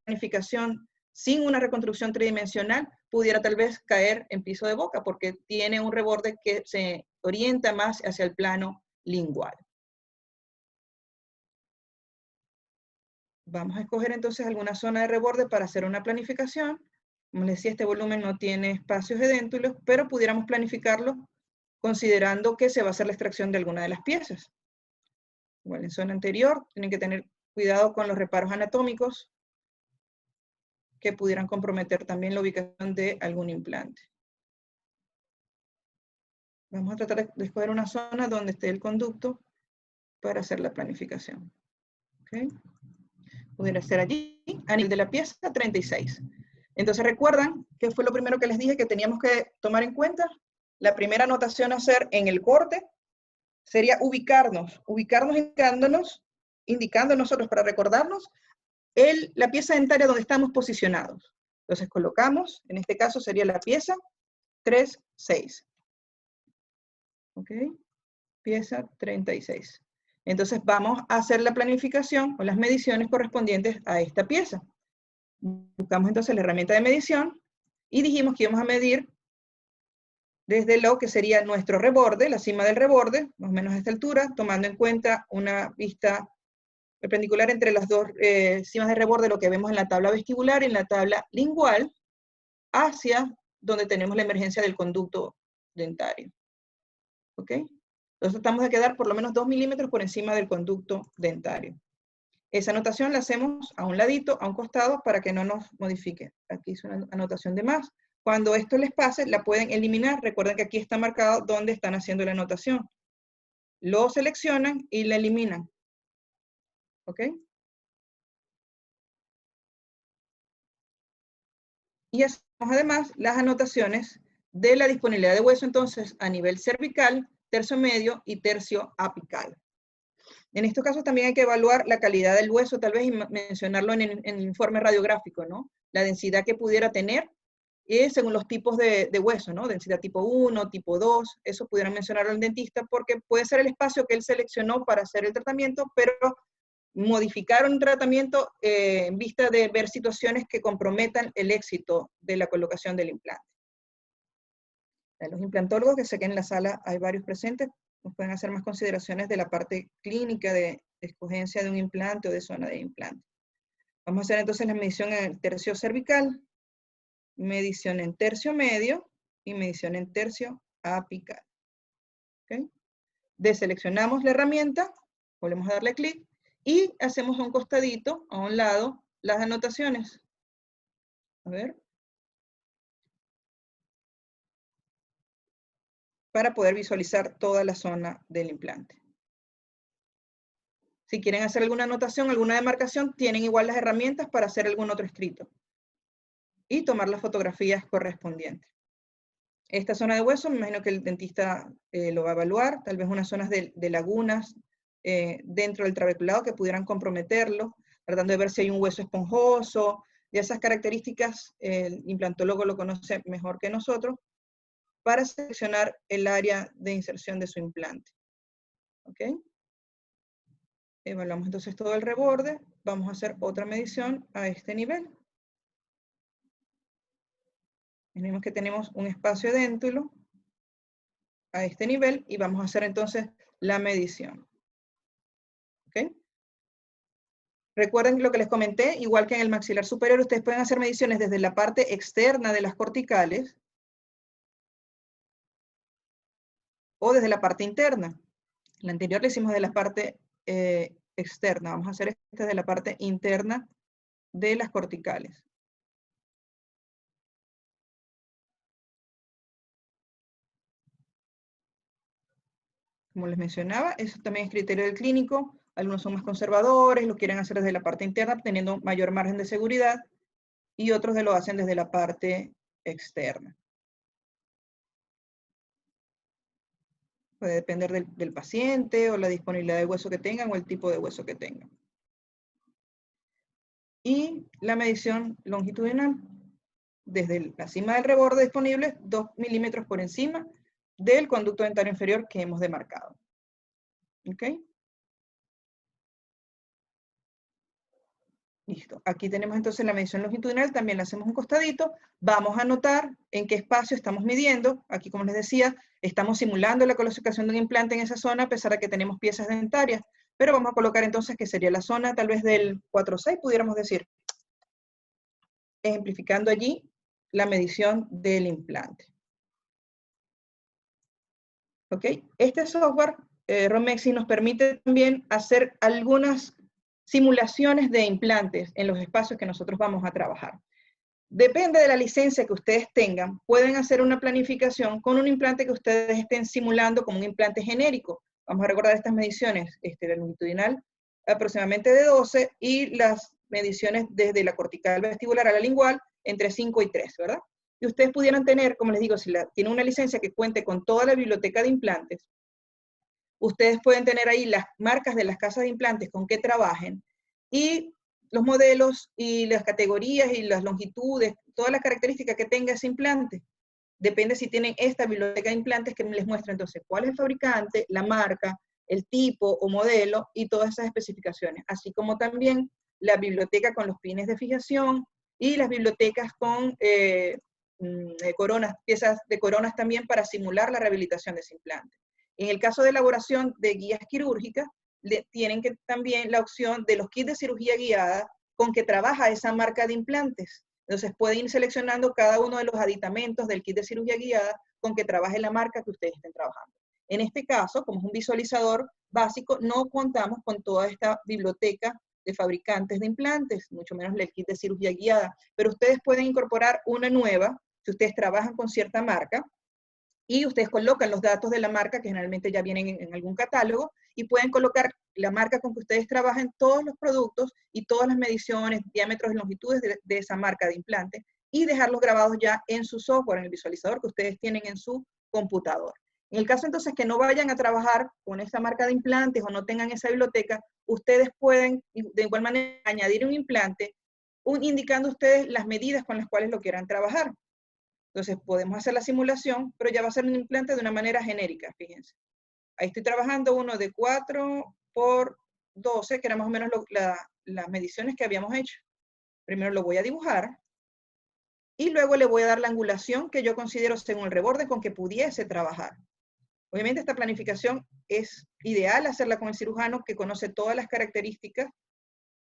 planificación sin una reconstrucción tridimensional, pudiera tal vez caer en piso de boca, porque tiene un reborde que se orienta más hacia el plano lingual. Vamos a escoger entonces alguna zona de reborde para hacer una planificación. Como les decía, este volumen no tiene espacios edéntulos, pero pudiéramos planificarlo considerando que se va a hacer la extracción de alguna de las piezas. Igual en zona anterior, tienen que tener cuidado con los reparos anatómicos que pudieran comprometer también la ubicación de algún implante. Vamos a tratar de escoger una zona donde esté el conducto para hacer la planificación. ¿Okay? Pudiera ser allí, a nivel de la pieza 36. Entonces, ¿recuerdan qué fue lo primero que les dije que teníamos que tomar en cuenta? La primera anotación a hacer en el corte sería ubicarnos indicando nosotros para recordarnos la pieza dentaria donde estamos posicionados. Entonces colocamos, en este caso sería la pieza 3, 6. ¿Ok? pieza 36. Entonces vamos a hacer la planificación o las mediciones correspondientes a esta pieza. Buscamos entonces la herramienta de medición y dijimos que íbamos a medir desde lo que sería nuestro reborde, la cima del reborde, más o menos a esta altura, tomando en cuenta una vista perpendicular entre las dos cimas de reborde, lo que vemos en la tabla vestibular y en la tabla lingual, hacia donde tenemos la emergencia del conducto dentario. ¿Ok? Entonces tratamos de quedar por lo menos 2 milímetros por encima del conducto dentario. Esa anotación la hacemos a un ladito, a un costado, para que no nos modifique. Aquí es una anotación de más. Cuando esto les pase, la pueden eliminar. Recuerden que aquí está marcado dónde están haciendo la anotación. Lo seleccionan y la eliminan. ¿Ok? Y hacemos además las anotaciones de la disponibilidad de hueso, entonces, a nivel cervical, tercio medio y tercio apical. En estos casos también hay que evaluar la calidad del hueso, tal vez, y mencionarlo en el informe radiográfico, ¿no? La densidad que pudiera tener, según los tipos de hueso, ¿no? Densidad tipo 1, tipo 2, eso pudieran mencionarlo al dentista, porque puede ser el espacio que él seleccionó para hacer el tratamiento, pero modificar un tratamiento en vista de ver situaciones que comprometan el éxito de la colocación del implante. Los implantólogos, que sé que en la sala hay varios presentes, nos pueden hacer más consideraciones de la parte clínica de escogencia de un implante o de zona de implante. Vamos a hacer entonces la medición en el tercio cervical, medición en tercio medio y medición en tercio apical. ¿Okay? Deseleccionamos la herramienta, volvemos a darle clic y hacemos a un costadito, a un lado, las anotaciones. A ver. Para poder visualizar toda la zona del implante. Si quieren hacer alguna anotación, alguna demarcación, tienen igual las herramientas para hacer algún otro escrito. Y tomar las fotografías correspondientes. Esta zona de hueso, me imagino que el dentista lo va a evaluar, tal vez unas zonas de lagunas dentro del trabeculado que pudieran comprometerlo, tratando de ver si hay un hueso esponjoso, y esas características el implantólogo lo conoce mejor que nosotros, para seleccionar el área de inserción de su implante. ¿Ok? Evaluamos entonces todo el reborde. Vamos a hacer otra medición a este nivel. Vemos que tenemos un espacio déntulo a este nivel y vamos a hacer entonces la medición. ¿Ok? Recuerden lo que les comenté, igual que en el maxilar superior, ustedes pueden hacer mediciones desde la parte externa de las corticales o desde la parte interna. La anterior le hicimos de la parte externa. Vamos a hacer esta de la parte interna de las corticales. Como les mencionaba, eso también es criterio del clínico. Algunos son más conservadores, lo quieren hacer desde la parte interna, teniendo mayor margen de seguridad, y otros lo hacen desde la parte externa. Puede depender del paciente, o la disponibilidad de hueso que tengan, o el tipo de hueso que tengan. Y la medición longitudinal, desde la cima del reborde disponible, 2 milímetros por encima del conducto dentario inferior que hemos demarcado. ¿Ok? Listo. Aquí tenemos entonces la medición longitudinal, también la hacemos un costadito. Vamos a anotar en qué espacio estamos midiendo. Aquí, como les decía, estamos simulando la colocación de un implante en esa zona, a pesar de que tenemos piezas dentarias. Pero vamos a colocar entonces que sería la zona tal vez del 4-6, pudiéramos decir. Ejemplificando allí la medición del implante. ¿Ok? Este software, Romexi, nos permite también hacer algunas simulaciones de implantes en los espacios que nosotros vamos a trabajar. Depende de la licencia que ustedes tengan, pueden hacer una planificación con un implante que ustedes estén simulando como un implante genérico. Vamos a recordar estas mediciones, la longitudinal aproximadamente de 12 y las mediciones desde la cortical vestibular a la lingual entre 5 y 3, ¿verdad? Y ustedes pudieran tener, como les digo, si tienen una licencia que cuente con toda la biblioteca de implantes, ustedes pueden tener ahí las marcas de las casas de implantes con que trabajen y los modelos y las categorías y las longitudes, todas las características que tenga ese implante. depende si tienen esta biblioteca de implantes que les muestra entonces cuál es el fabricante, la marca, el tipo o modelo y todas esas especificaciones, así como también la biblioteca con los pines de fijación y las bibliotecas con coronas, piezas de coronas también para simular la rehabilitación de ese implante. En el caso de elaboración de guías quirúrgicas, tienen que también la opción de los kits de cirugía guiada con que trabaja esa marca de implantes. Entonces pueden ir seleccionando cada uno de los aditamentos del kit de cirugía guiada con que trabaje la marca que ustedes estén trabajando. En este caso, como es un visualizador básico, no contamos con toda esta biblioteca de fabricantes de implantes, mucho menos el kit de cirugía guiada, pero ustedes pueden incorporar una nueva si ustedes trabajan con cierta marca y ustedes colocan los datos de la marca que generalmente ya vienen en algún catálogo y pueden colocar la marca con que ustedes trabajen todos los productos y todas las mediciones, diámetros y longitudes de esa marca de implante y dejarlos grabados ya en su software, en el visualizador que ustedes tienen en su computador. En el caso entonces que no vayan a trabajar con esa marca de implantes o no tengan esa biblioteca, ustedes pueden de igual manera añadir un implante indicando ustedes las medidas con las cuales lo quieran trabajar. Entonces podemos hacer la simulación, pero ya va a ser un implante de una manera genérica, fíjense. Ahí estoy trabajando uno de 4 por 12, que era más o menos las mediciones que habíamos hecho. Primero lo voy a dibujar y luego le voy a dar la angulación que yo considero según el reborde con que pudiese trabajar. Obviamente esta planificación es ideal hacerla con el cirujano que conoce todas las características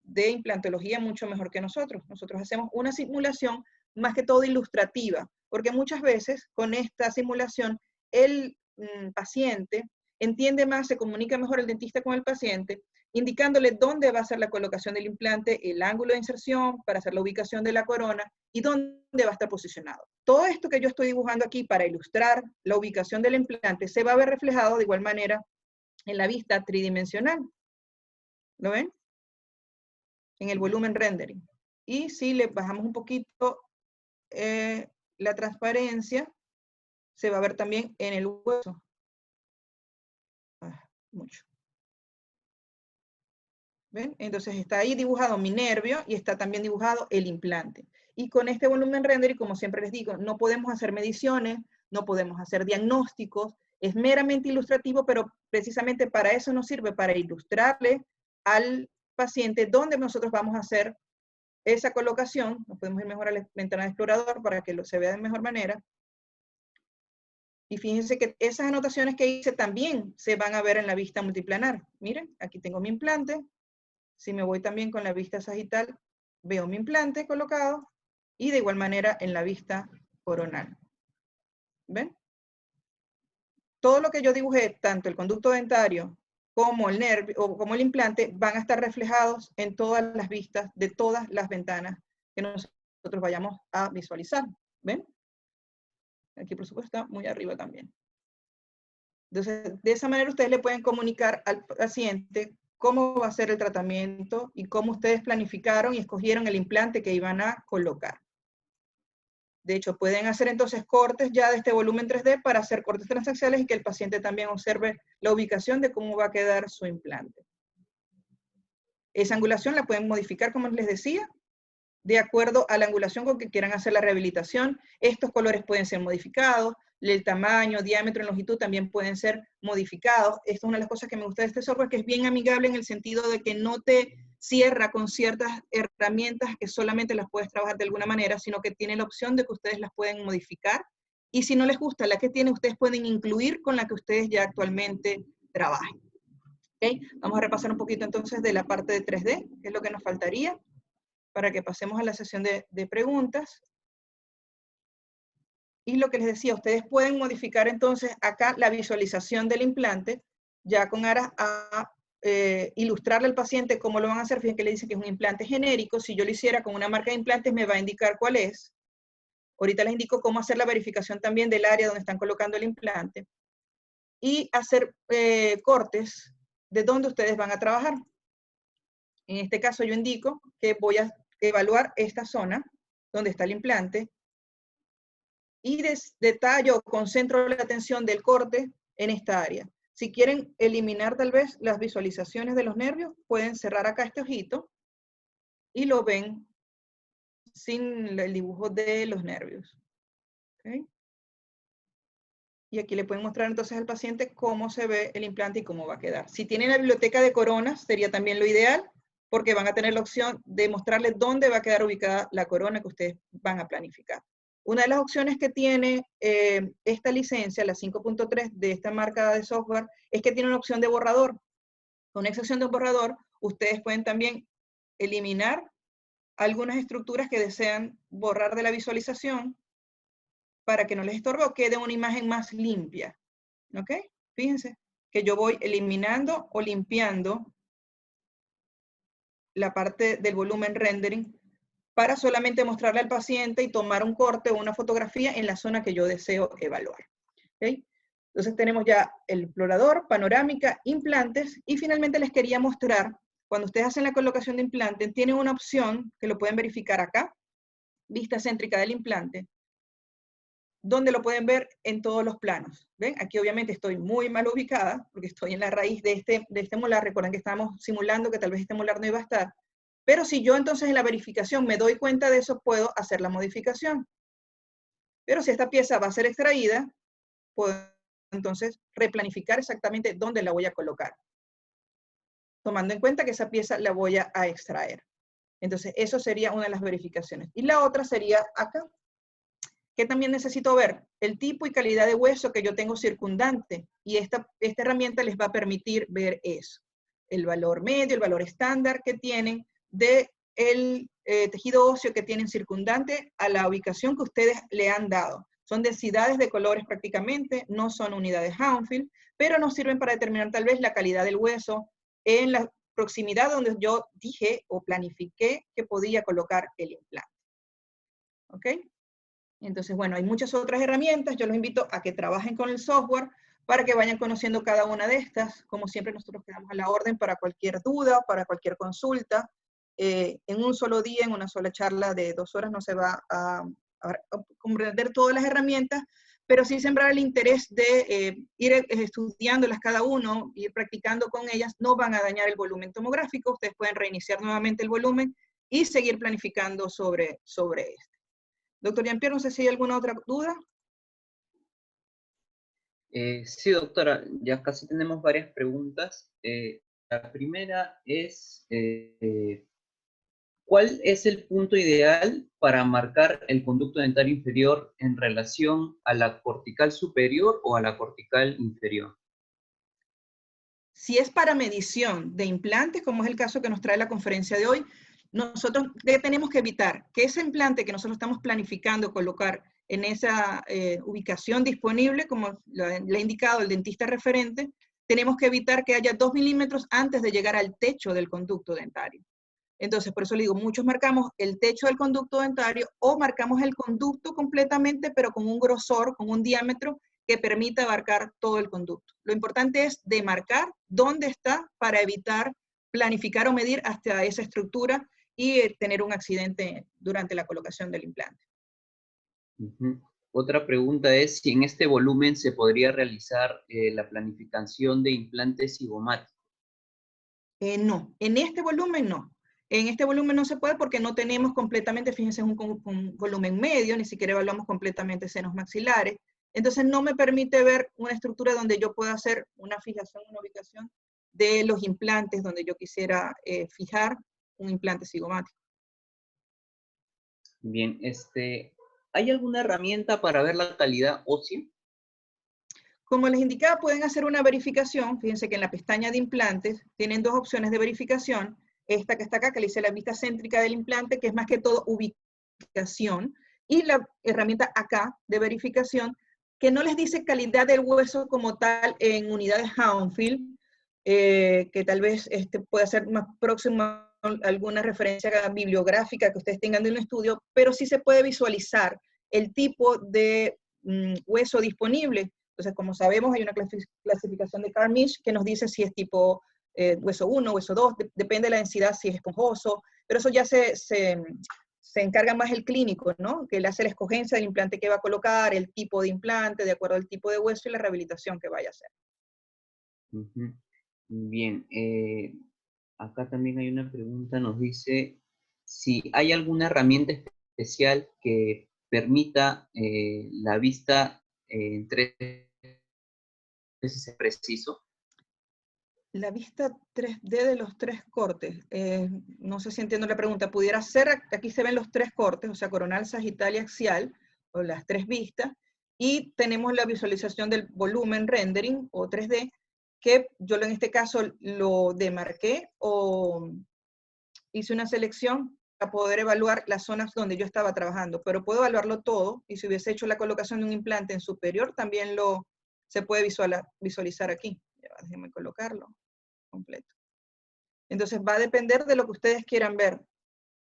de implantología mucho mejor que nosotros. Nosotros hacemos una simulación más que todo ilustrativa, porque muchas veces con esta simulación el paciente entiende más, se comunica mejor el dentista con el paciente, indicándole dónde va a ser la colocación del implante, el ángulo de inserción para hacer la ubicación de la corona y dónde va a estar posicionado. Todo esto que yo estoy dibujando aquí para ilustrar la ubicación del implante se va a ver reflejado de igual manera en la vista tridimensional. ¿Lo ven? En el volumen rendering. Y si le bajamos un poquito la transparencia, se va a ver también en el hueso. Mucho. ¿Ven? Entonces está ahí dibujado mi nervio y está también dibujado el implante. Y con este volumen rendering, como siempre les digo, no podemos hacer mediciones, no podemos hacer diagnósticos, es meramente ilustrativo, pero precisamente para eso nos sirve, para ilustrarle al paciente dónde nosotros vamos a hacer esa colocación. Nos podemos ir mejor a la ventana de explorador para que se vea de mejor manera. Y fíjense que esas anotaciones que hice también se van a ver en la vista multiplanar. Miren, aquí tengo mi implante. Si me voy también con la vista sagital, veo mi implante colocado y de igual manera en la vista coronal. ¿Ven? Todo lo que yo dibujé, tanto el conducto dentario como el nervio o como el implante, van a estar reflejados en todas las vistas de todas las ventanas que nosotros vayamos a visualizar. ¿Ven? Aquí por supuesto está muy arriba también. Entonces, de esa manera ustedes le pueden comunicar al paciente cómo va a ser el tratamiento y cómo ustedes planificaron y escogieron el implante que iban a colocar. De hecho, pueden hacer entonces cortes ya de este volumen 3D para hacer cortes transaxiales y que el paciente también observe la ubicación de cómo va a quedar su implante. Esa angulación la pueden modificar, como les decía, de acuerdo a la angulación con que quieran hacer la rehabilitación. Estos colores pueden ser modificados, el tamaño, diámetro y longitud también pueden ser modificados. Esta es una de las cosas que me gusta de este software, que es bien amigable en el sentido de que no te cierra con ciertas herramientas que solamente las puedes trabajar de alguna manera, sino que tiene la opción de que ustedes las pueden modificar. Y si no les gusta la que tiene, ustedes pueden incluir con la que ustedes ya actualmente trabajen. ¿Okay? Vamos a repasar un poquito entonces de la parte de 3D, que es lo que nos faltaría, para que pasemos a la sesión de preguntas. Y lo que les decía, ustedes pueden modificar entonces acá la visualización del implante, ya con aras a ilustrarle al paciente cómo lo van a hacer. Fíjense que le dice que es un implante genérico. Si yo lo hiciera con una marca de implantes, me va a indicar cuál es. Ahorita les indico cómo hacer la verificación también del área donde están colocando el implante. Y hacer cortes de dónde ustedes van a trabajar. En este caso yo indico que voy a evaluar esta zona donde está el implante y detallo o concentro la atención del corte en esta área. Si quieren eliminar tal vez las visualizaciones de los nervios, pueden cerrar acá este ojito y lo ven sin el dibujo de los nervios. ¿Okay? Y aquí le pueden mostrar entonces al paciente cómo se ve el implante y cómo va a quedar. Si tienen la biblioteca de coronas, sería también lo ideal, porque van a tener la opción de mostrarles dónde va a quedar ubicada la corona que ustedes van a planificar. Una de las opciones que tiene esta licencia, la 5.3 de esta marca de software, es que tiene una opción de borrador. Con esa opción de borrador, ustedes pueden también eliminar algunas estructuras que desean borrar de la visualización para que no les estorbe o quede una imagen más limpia. ¿Ok? Fíjense que yo voy eliminando o limpiando la parte del volumen rendering para solamente mostrarle al paciente y tomar un corte o una fotografía en la zona que yo deseo evaluar. ¿Okay? Entonces tenemos ya el explorador, panorámica, implantes, y finalmente les quería mostrar, cuando ustedes hacen la colocación de implante, tienen una opción que lo pueden verificar acá, vista céntrica del implante, donde lo pueden ver en todos los planos. ¿Ven? Aquí obviamente estoy muy mal ubicada, porque estoy en la raíz de este molar. Recuerden que estábamos simulando que tal vez este molar no iba a estar. Pero si yo entonces en la verificación me doy cuenta de eso, puedo hacer la modificación. Pero si esta pieza va a ser extraída, puedo entonces replanificar exactamente dónde la voy a colocar, tomando en cuenta que esa pieza la voy a extraer. Entonces, eso sería una de las verificaciones. Y la otra sería acá. ¿Qué también necesito ver? El tipo y calidad de hueso que yo tengo circundante. Y esta herramienta les va a permitir ver eso. El valor medio, el valor estándar que tienen del tejido óseo que tienen circundante a la ubicación que ustedes le han dado. Son densidades de colores prácticamente, no son unidades Hounsfield, pero nos sirven para determinar tal vez la calidad del hueso en la proximidad donde yo dije o planifiqué que podía colocar el implante. ¿Ok? Entonces, bueno, hay muchas otras herramientas. Yo los invito a que trabajen con el software para que vayan conociendo cada una de estas. Como siempre, nosotros quedamos a la orden para cualquier duda, para cualquier consulta. En un solo día, en una sola charla de 2 horas, no se va a comprender todas las herramientas, pero sí sembrar el interés de ir estudiándolas cada uno, ir practicando con ellas. No van a dañar el volumen tomográfico. Ustedes pueden reiniciar nuevamente el volumen y seguir planificando sobre esto. Doctor Jean-Pierre, no sé si hay alguna otra duda. Sí, doctora, ya casi tenemos varias preguntas. La primera es, ¿cuál es el punto ideal para marcar el conducto dentario inferior en relación a la cortical superior o a la cortical inferior? Si es para medición de implantes, como es el caso que nos trae la conferencia de hoy, nosotros tenemos que evitar que ese implante que nosotros estamos planificando colocar en esa ubicación disponible, como le ha indicado el dentista referente, tenemos que evitar que haya 2 milímetros antes de llegar al techo del conducto dentario. Entonces, por eso le digo, muchos marcamos el techo del conducto dentario o marcamos el conducto completamente, pero con un grosor, con un diámetro que permita abarcar todo el conducto. Lo importante es demarcar dónde está para evitar planificar o medir hasta esa estructura y tener un accidente durante la colocación del implante. Otra pregunta es si en este volumen se podría realizar la planificación de implantes cigomáticos. No, en este volumen no. En este volumen no se puede porque no tenemos completamente, fíjense, un volumen medio, ni siquiera evaluamos completamente senos maxilares. Entonces no me permite ver una estructura donde yo pueda hacer una fijación, una ubicación de los implantes donde yo quisiera fijar un implante cigomático. Bien, ¿hay alguna herramienta para ver la calidad ósea? Como les indicaba, pueden hacer una verificación. Fíjense que en la pestaña de implantes tienen 2 opciones de verificación. Esta que está acá, que le dice la vista céntrica del implante, que es más que todo ubicación, y la herramienta acá de verificación, que no les dice calidad del hueso como tal en unidades Hounsfield, que tal vez pueda ser más próximo a alguna referencia bibliográfica que ustedes tengan de un estudio, pero sí se puede visualizar el tipo de hueso disponible. Entonces, como sabemos, hay una clasificación de Carmish que nos dice si es tipo hueso 1, hueso 2, depende de la densidad, si es esponjoso, pero eso ya se encarga más el clínico, ¿no? Que le hace la escogencia del implante que va a colocar, el tipo de implante, de acuerdo al tipo de hueso y la rehabilitación que vaya a hacer. Bien, acá también hay una pregunta, nos dice si hay alguna herramienta especial que permita la vista en 3D sé si es preciso. La vista 3D de los 3 cortes, no sé si entiendo la pregunta, pudiera ser, aquí se ven los 3 cortes, o sea, coronal, sagital y axial, o las 3 vistas, y tenemos la visualización del volumen rendering, o 3D, que yo en este caso lo demarqué, o hice una selección para poder evaluar las zonas donde yo estaba trabajando, pero puedo evaluarlo todo, y si hubiese hecho la colocación de un implante en superior, también se puede visualizar aquí. Déjenme colocarlo completo. Entonces va a depender de lo que ustedes quieran ver.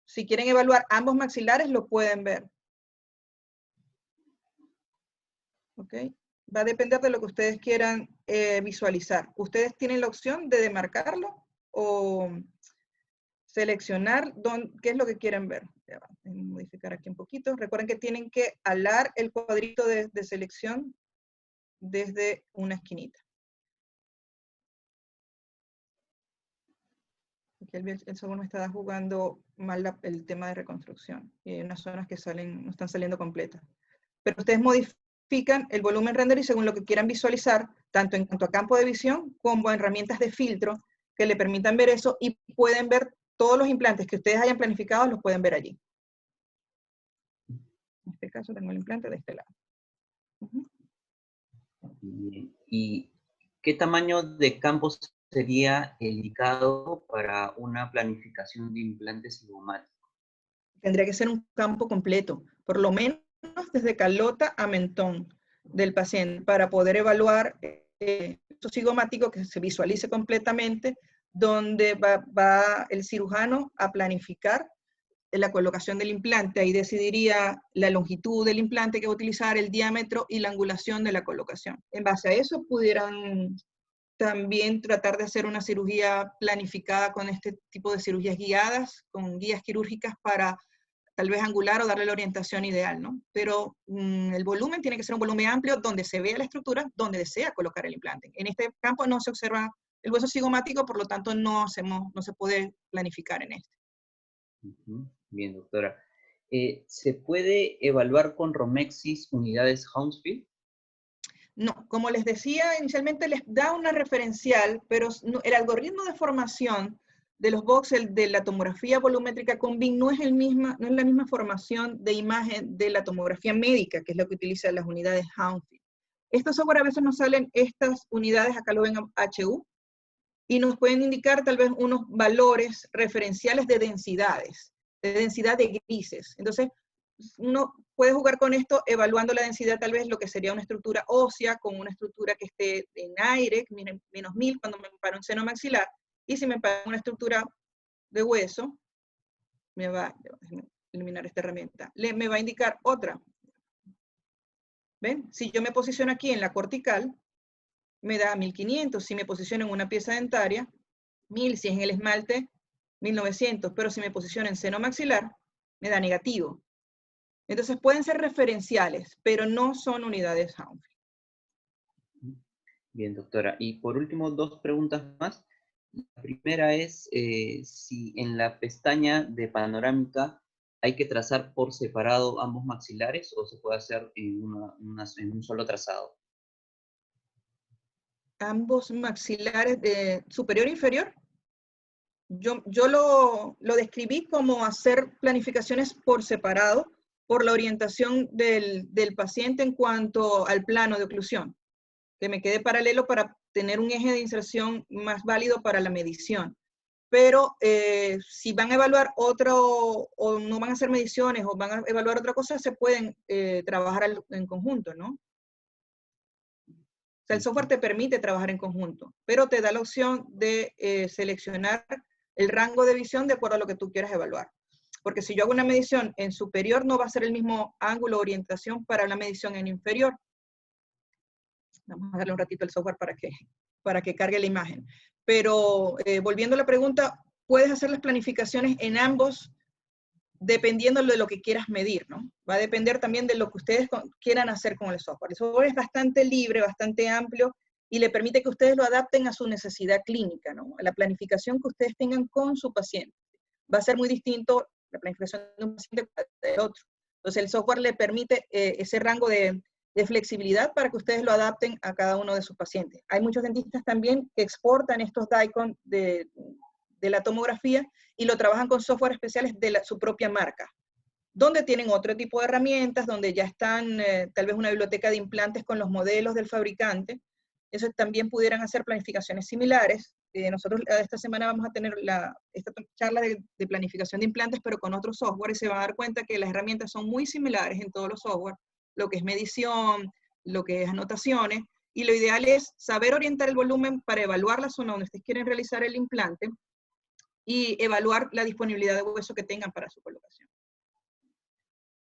Si quieren evaluar ambos maxilares, lo pueden ver. ¿Ok? Va a depender de lo que ustedes quieran visualizar. Ustedes tienen la opción de demarcarlo o seleccionar qué es lo que quieren ver. Ya va, déjenme modificar aquí un poquito. Recuerden que tienen que alar el cuadrito de selección desde una esquinita. Aquí el software me está jugando mal el tema de reconstrucción. Y hay unas zonas que no están saliendo completas. Pero ustedes modifican el volumen render y según lo que quieran visualizar, tanto en cuanto a campo de visión como a herramientas de filtro que le permitan ver eso y pueden ver todos los implantes que ustedes hayan planificado, los pueden ver allí. En este caso tengo el implante de este lado. ¿Y qué tamaño de campo sería el indicado para una planificación de implantes cigomáticos? Tendría que ser un campo completo, por lo menos desde calota a mentón del paciente, para poder evaluar esto cigomático que se visualice completamente, donde va el cirujano a planificar la colocación del implante. Ahí decidiría la longitud del implante que va a utilizar, el diámetro y la angulación de la colocación. En base a eso pudieran también tratar de hacer una cirugía planificada con este tipo de cirugías guiadas, con guías quirúrgicas para tal vez angular o darle la orientación ideal, ¿no? Pero el volumen tiene que ser un volumen amplio donde se vea la estructura, donde desea colocar el implante. En este campo no se observa el hueso cigomático, por lo tanto no se puede planificar en este. Bien, doctora. ¿Se puede evaluar con Romexis unidades Hounsfield? No, como les decía, inicialmente les da una referencial, pero el algoritmo de formación de los voxels de la tomografía volumétrica con BIM no es la misma formación de imagen de la tomografía médica, que es lo que utilizan las unidades Hounsfield. Estos software a veces nos salen estas unidades, acá lo ven HU, y nos pueden indicar tal vez unos valores referenciales de densidades, de densidad de grises. Entonces, uno puede jugar con esto evaluando la densidad, tal vez lo que sería una estructura ósea con una estructura que esté en aire, menos 1000 cuando me paro un seno maxilar, y si me paro una estructura de hueso, déjame eliminar esta herramienta, me va a indicar otra. ¿Ven? Si yo me posiciono aquí en la cortical, me da 1500, si me posiciono en una pieza dentaria, 1000, si es en el esmalte, 1900, pero si me posiciono en seno maxilar, me da negativo. Entonces pueden ser referenciales, pero no son unidades Hounsfield. Bien, doctora. Y por último, 2 preguntas más. La primera es si en la pestaña de panorámica hay que trazar por separado ambos maxilares o se puede hacer en un solo trazado. Ambos maxilares de superior e inferior. Yo lo describí como hacer planificaciones por separado, por la orientación del paciente en cuanto al plano de oclusión, que me quede paralelo para tener un eje de inserción más válido para la medición. Pero si van a evaluar otro, o no van a hacer mediciones, o van a evaluar otra cosa, se pueden trabajar en conjunto, ¿no? O sea, el software te permite trabajar en conjunto, pero te da la opción de seleccionar el rango de visión de acuerdo a lo que tú quieras evaluar. Porque si yo hago una medición en superior, no va a ser el mismo ángulo o orientación para la medición en inferior. Vamos a darle un ratito al software para que cargue la imagen. Pero volviendo a la pregunta, puedes hacer las planificaciones en ambos dependiendo de lo que quieras medir, ¿no? Va a depender también de lo que ustedes quieran hacer con el software. El software es bastante libre, bastante amplio, y le permite que ustedes lo adapten a su necesidad clínica, ¿no? A la planificación que ustedes tengan con su paciente. Va a ser muy distinto la planificación de un paciente del otro. Entonces el software le permite ese rango de de flexibilidad para que ustedes lo adapten a cada uno de sus pacientes. Hay muchos dentistas también que exportan estos DICOM de la tomografía y lo trabajan con software especiales de su propia marca, donde tienen otro tipo de herramientas, donde ya están tal vez una biblioteca de implantes con los modelos del fabricante. Eso también pudieran hacer planificaciones similares. Nosotros esta semana vamos a tener esta charla de planificación de implantes, pero con otro software, y se van a dar cuenta que las herramientas son muy similares en todos los software, lo que es medición, lo que es anotaciones, y lo ideal es saber orientar el volumen para evaluar la zona donde ustedes quieren realizar el implante y evaluar la disponibilidad de hueso que tengan para su colocación.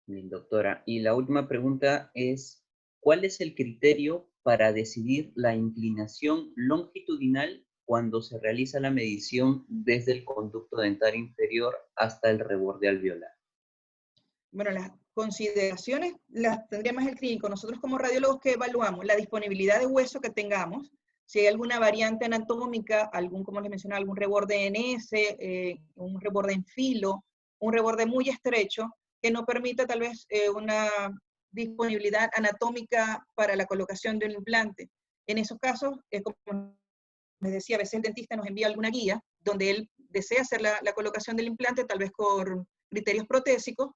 Bien, doctora. Y la última pregunta es, ¿cuál es el criterio para decidir la inclinación longitudinal cuando se realiza la medición desde el conducto dentario inferior hasta el reborde alveolar? Bueno, las consideraciones las tendría más el clínico. Nosotros como radiólogos que evaluamos la disponibilidad de hueso que tengamos, si hay alguna variante anatómica, como les mencionaba, algún reborde en S, un reborde en filo, un reborde muy estrecho, que no permita tal vez una disponibilidad anatómica para la colocación de un implante. En esos casos, como les decía, a veces el dentista nos envía alguna guía donde él desea hacer la colocación del implante, tal vez con criterios protésicos,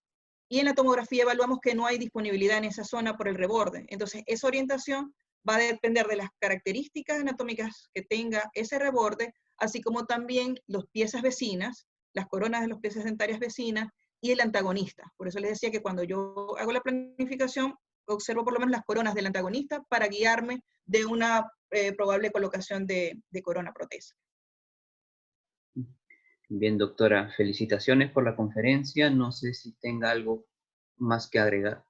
y en la tomografía evaluamos que no hay disponibilidad en esa zona por el reborde. Entonces, esa orientación va a depender de las características anatómicas que tenga ese reborde, así como también las piezas vecinas, las coronas de las piezas dentarias vecinas y el antagonista. Por eso les decía que cuando yo hago la planificación, observo por lo menos las coronas del antagonista para guiarme de una probable colocación de corona protésica. Bien, doctora, felicitaciones por la conferencia. No sé si tenga algo más que agregar.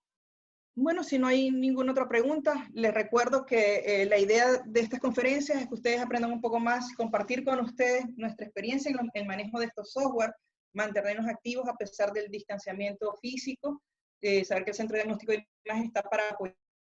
Bueno, si no hay ninguna otra pregunta, les recuerdo que la idea de estas conferencias es que ustedes aprendan un poco más, compartir con ustedes nuestra experiencia en el manejo de estos software, mantenernos activos a pesar del distanciamiento físico, saber que el Centro de Diagnóstico de Imagen está para apoyar